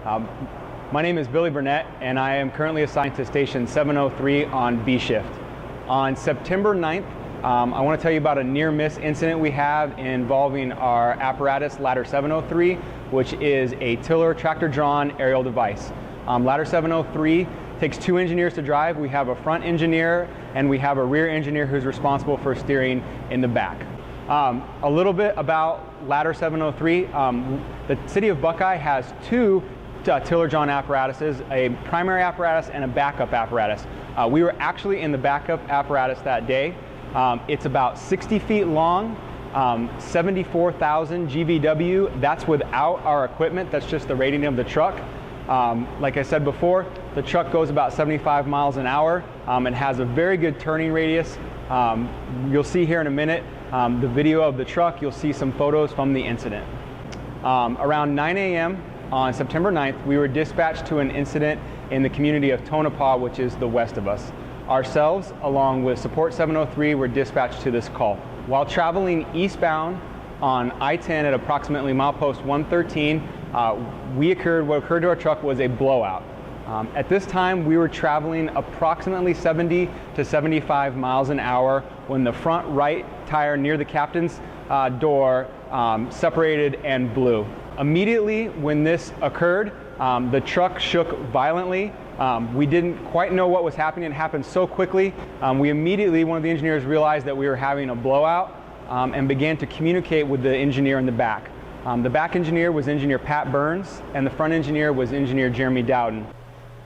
Um, my name is Billy Burnett, and I am currently assigned to Station 703 on B shift. On September 9th, I want to tell you about a near-miss incident we have involving our apparatus, Ladder 703, which is a tiller tractor-drawn aerial device. Ladder 703 takes two engineers to drive. We have a front engineer and we have a rear engineer who's responsible for steering in the back. A little bit about Ladder 703. The city of Buckeye has two tiller-drawn apparatuses, a primary apparatus and a backup apparatus. We were actually in the backup apparatus that day. It's about 60 feet long, 74,000 GVW. That's without our equipment. That's just the rating of the truck. Like I said before, the truck goes about 75 miles an hour. It has a very good turning radius. You'll see here in a minute the video of the truck. You'll see some photos from the incident. Around 9 a.m. on September 9th, we were dispatched to an incident in the community of Tonopah, which is the west of us. Ourselves, along with Support 703, were dispatched to this call. While traveling eastbound on I-10 at approximately milepost 113, what occurred to our truck was a blowout. At this time, we were traveling approximately 70 to 75 miles an hour when the front right tire near the captain's door separated and blew. Immediately when this occurred, the truck shook violently. We didn't quite know what was happening. It happened so quickly. We immediately, one of the engineers realized that we were having a blowout and began to communicate with the engineer in the back. The back engineer was Engineer Pat Burns, and the front engineer was Engineer Jeremy Dowden.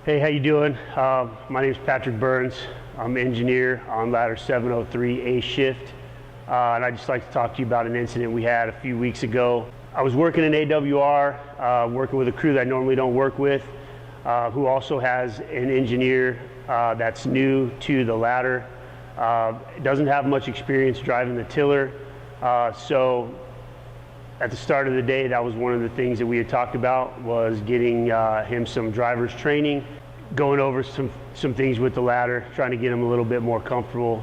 Hey, how you doing? My name is Patrick Burns. I'm engineer on Ladder 703 A shift. And I'd just like to talk to you about an incident we had a few weeks ago. I was working in AWR, working with a crew that I normally don't work with, who also has an engineer that's new to the ladder. Doesn't have much experience driving the tiller. So at the start of the day, that was one of the things that we had talked about, was getting him some driver's training, going over some things with the ladder, trying to get him a little bit more comfortable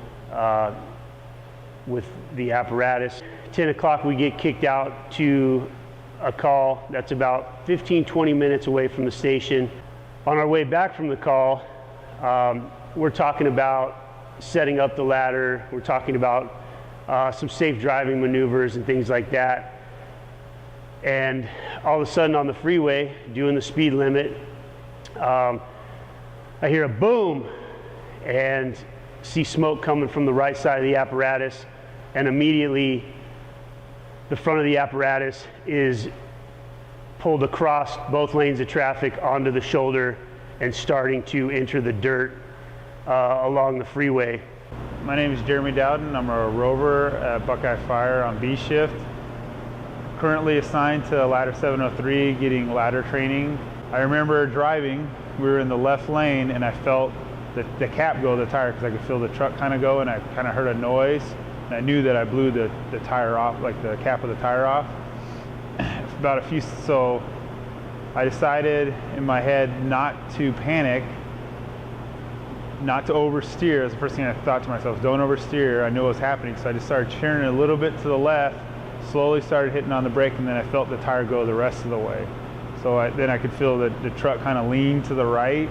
with the apparatus. 10 o'clock, we get kicked out to a call that's about 15-20 minutes away from the station. On our way back from the call, we're talking about setting up the ladder. We're talking about some safe driving maneuvers and things like that. And all of a sudden on the freeway, doing the speed limit, I hear a boom and see smoke coming from the right side of the apparatus, and immediately the front of the apparatus is pulled across both lanes of traffic onto the shoulder and starting to enter the dirt along the freeway. My name is Jeremy Dowden. I'm a rover at Buckeye Fire on B shift. Currently assigned to Ladder 703, getting ladder training. I remember driving, we were in the left lane, and I felt the cap go of the tire, because I could feel the truck kind of go, and I kind of heard a noise, and I knew that I blew the tire off, like the cap of the tire off. So I decided in my head not to panic, not to oversteer. That's the first thing I thought to myself, don't oversteer. I knew what was happening, so I just started turning a little bit to the left, slowly started hitting on the brake, and then I felt the tire go the rest of the way. So then I could feel the truck kind of lean to the right,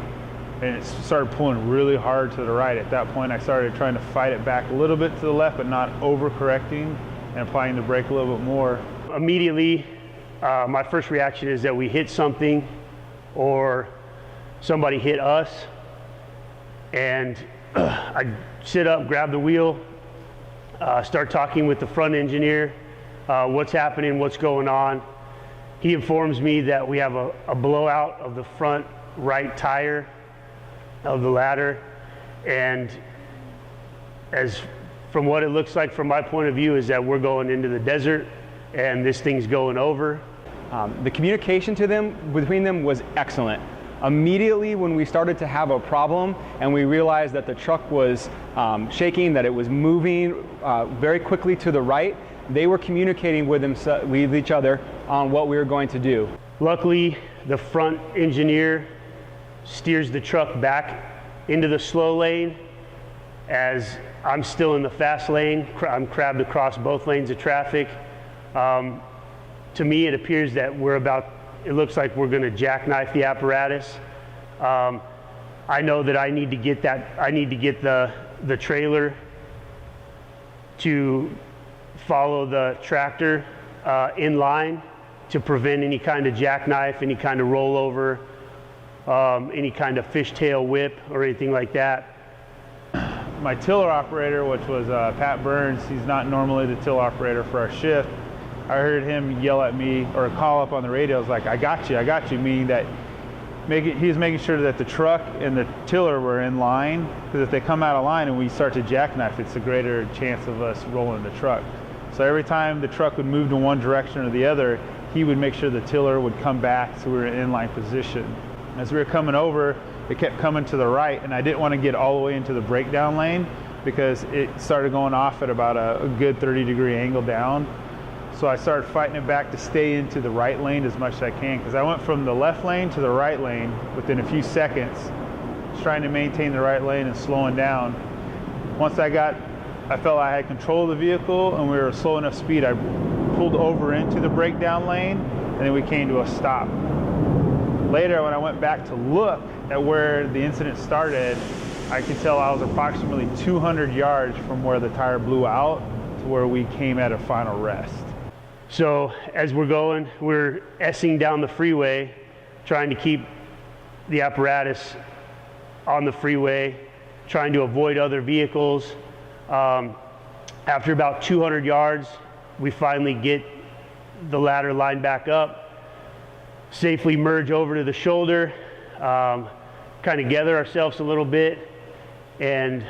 and it started pulling really hard to the right. At that point, I started trying to fight it back a little bit to the left, but not overcorrecting and applying the brake a little bit more. Immediately, my first reaction is that we hit something or somebody hit us. And I sit up, grab the wheel, start talking with the front engineer, what's happening, what's going on. He informs me that we have a blowout of the front right tire of the ladder, and as from what it looks like from my point of view is that we're going into the desert and this thing's going over. The communication between them was excellent. Immediately when we started to have a problem and we realized that the truck was shaking, that it was moving very quickly to the right, they were communicating with each other on what we were going to do. Luckily, the front engineer steers the truck back into the slow lane as I'm still in the fast lane. I'm crabbed across both lanes of traffic. To me, it appears that we're about it looks like we're going to jackknife the apparatus. I know that I need to get the trailer to follow the tractor in line to prevent any kind of jackknife, any kind of rollover, any kind of fishtail whip or anything like that. My tiller operator, which was Pat Burns, he's not normally the tiller operator for our shift. I heard him yell at me or call up on the radio. I was like, I got you, meaning that he was making sure that the truck and the tiller were in line, because if they come out of line and we start to jackknife, it's a greater chance of us rolling the truck. So every time the truck would move to one direction or the other, he would make sure the tiller would come back so we were in inline position. As we were coming over, it kept coming to the right, and I didn't want to get all the way into the breakdown lane because it started going off at about a good 30-degree angle down. So I started fighting it back to stay into the right lane as much as I can, because I went from the left lane to the right lane within a few seconds, trying to maintain the right lane and slowing down. Once I felt I had control of the vehicle and we were slow enough speed, I pulled over into the breakdown lane, and then we came to a stop. Later, when I went back to look at where the incident started, I could tell I was approximately 200 yards from where the tire blew out to where we came at a final rest. So as we're S-ing down the freeway, trying to keep the apparatus on the freeway, trying to avoid other vehicles. After about 200 yards, we finally get the ladder lined back up, safely merge over to the shoulder, kind of gather ourselves a little bit, and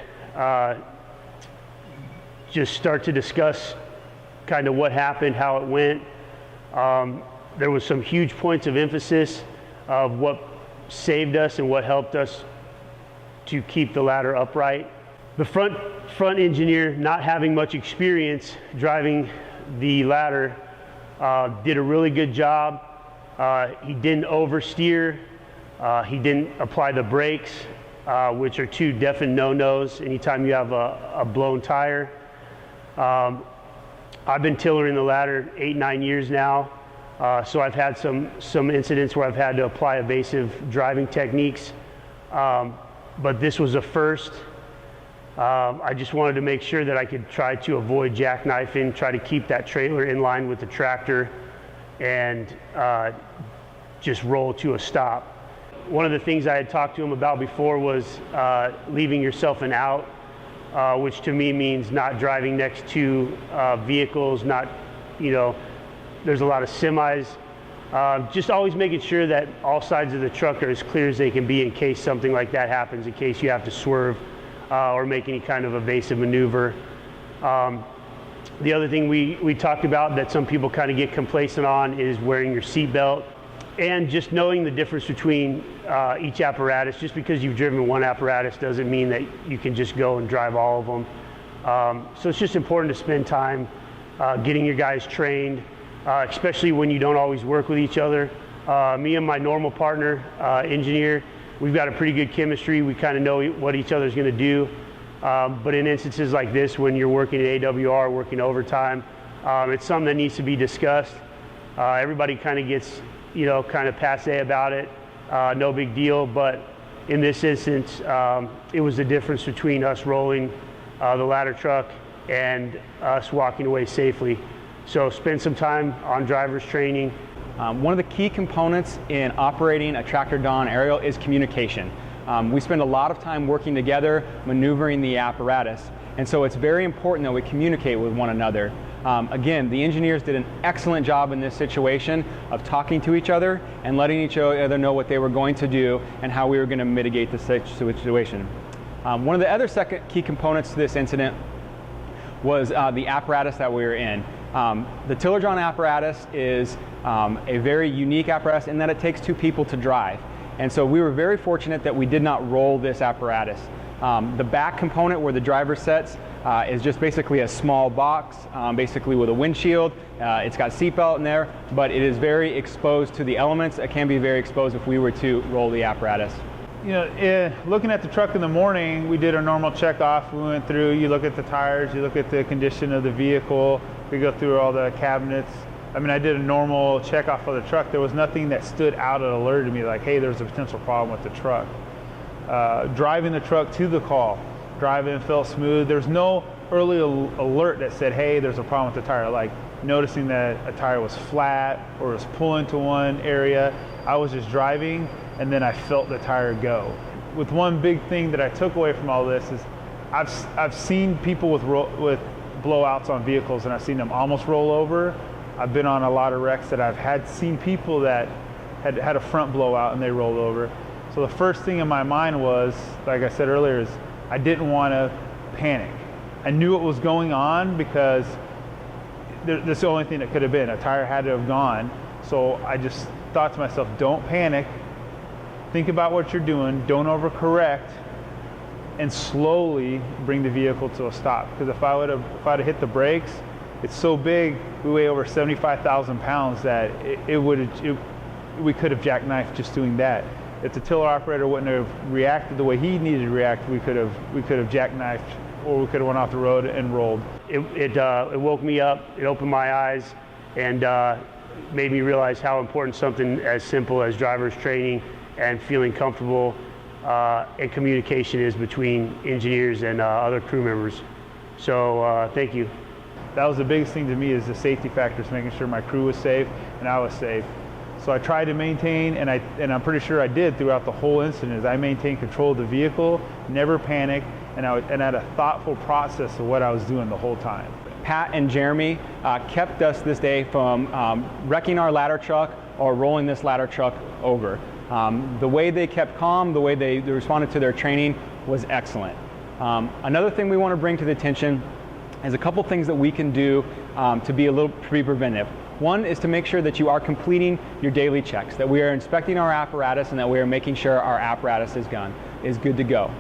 just start to discuss kind of what happened, how it went. There was some huge points of emphasis of what saved us and what helped us to keep the ladder upright. The front engineer, not having much experience driving the ladder, did a really good job. He didn't oversteer. He didn't apply the brakes, which are two definite no-nos anytime you have a blown tire. I've been tillering the ladder 8-9 years now, so I've had some incidents where I've had to apply evasive driving techniques, but this was a first. I just wanted to make sure that I could try to avoid jackknifing, try to keep that trailer in line with the tractor, and just roll to a stop. One of the things I had talked to him about before was leaving yourself an out, which to me means not driving next to vehicles, there's a lot of semis. Just always making sure that all sides of the truck are as clear as they can be in case something like that happens, in case you have to swerve or make any kind of evasive maneuver. The other thing we talked about that some people kind of get complacent on is wearing your seatbelt, and just knowing the difference between each apparatus. Just because you've driven one apparatus doesn't mean that you can just go and drive all of them. So it's just important to spend time getting your guys trained, especially when you don't always work with each other. Me and my normal partner, engineer, we've got a pretty good chemistry. We kind of know what each other's going to do. But in instances like this, when you're working at AWR, working overtime, it's something that needs to be discussed. Everybody kind of gets, kind of passé about it. No big deal. But in this instance, it was the difference between us rolling the ladder truck and us walking away safely. So spend some time on driver's training. One of the key components in operating a tractor Dawn aerial is communication. We spend a lot of time working together, maneuvering the apparatus, and so it's very important that we communicate with one another. Again, the engineers did an excellent job in this situation of talking to each other and letting each other know what they were going to do and how we were going to mitigate the situation. One of the other second key components to this incident was the apparatus that we were in. The tiller drawn apparatus is a very unique apparatus in that it takes two people to drive. And so we were very fortunate that we did not roll this apparatus. The back component where the driver sits is just basically a small box, basically with a windshield. It's got seatbelt in there, but it is very exposed to the elements. It can be very exposed if we were to roll the apparatus. Looking at the truck in the morning, we did our normal check off. We went through, you look at the tires, you look at the condition of the vehicle, we go through all the cabinets, I mean, I did a normal check off of the truck. There was nothing that stood out and alerted me like, hey, there's a potential problem with the truck. Driving the truck to the call, driving felt smooth. There's no early alert that said, hey, there's a problem with the tire. Like noticing that a tire was flat or was pulling to one area. I was just driving and then I felt the tire go. With one big thing that I took away from all this is I've seen people with blowouts on vehicles and I've seen them almost roll over. I've been on a lot of wrecks that I've seen people that had a front blowout and they rolled over. So the first thing in my mind was, like I said earlier, is I didn't want to panic. I knew what was going on because that's the only thing that could have been. A tire had to have gone. So I just thought to myself, don't panic. Think about what you're doing. Don't overcorrect, and slowly bring the vehicle to a stop. Because if I would have hit the brakes, it's so big. We weigh over 75,000 pounds that we could have jackknifed just doing that. If the tiller operator wouldn't have reacted the way he needed to react, we could have jackknifed, or we could have went off the road and rolled. It woke me up, it opened my eyes, and made me realize how important something as simple as driver's training and feeling comfortable and communication is between engineers and other crew members. So thank you. That was the biggest thing to me, is the safety factors, making sure my crew was safe and I was safe. So I tried to maintain, and I'm pretty sure I did throughout the whole incident, is I maintained control of the vehicle, never panicked, and had a thoughtful process of what I was doing the whole time. Pat and Jeremy kept us this day from wrecking our ladder truck or rolling this ladder truck over. The way they kept calm, the way they responded to their training was excellent. Another thing we want to bring to the attention is a couple things that we can do to be preventive. One is to make sure that you are completing your daily checks, that we are inspecting our apparatus and that we are making sure our apparatus is good to go.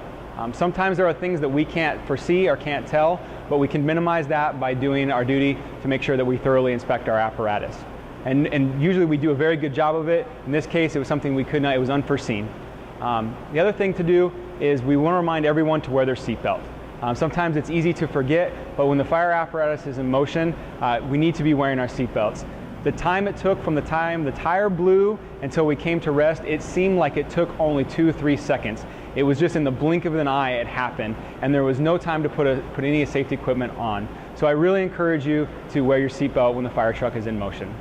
Sometimes there are things that we can't foresee or can't tell, but we can minimize that by doing our duty to make sure that we thoroughly inspect our apparatus. And usually we do a very good job of it. In this case, it was something we could not, it was unforeseen. The other thing to do is we want to remind everyone to wear their seatbelt. Sometimes it's easy to forget, but when the fire apparatus is in motion, we need to be wearing our seatbelts. The time it took from the time the tire blew until we came to rest, it seemed like it took only 2-3 seconds. It was just in the blink of an eye it happened, and there was no time to put any safety equipment on. So I really encourage you to wear your seatbelt when the fire truck is in motion.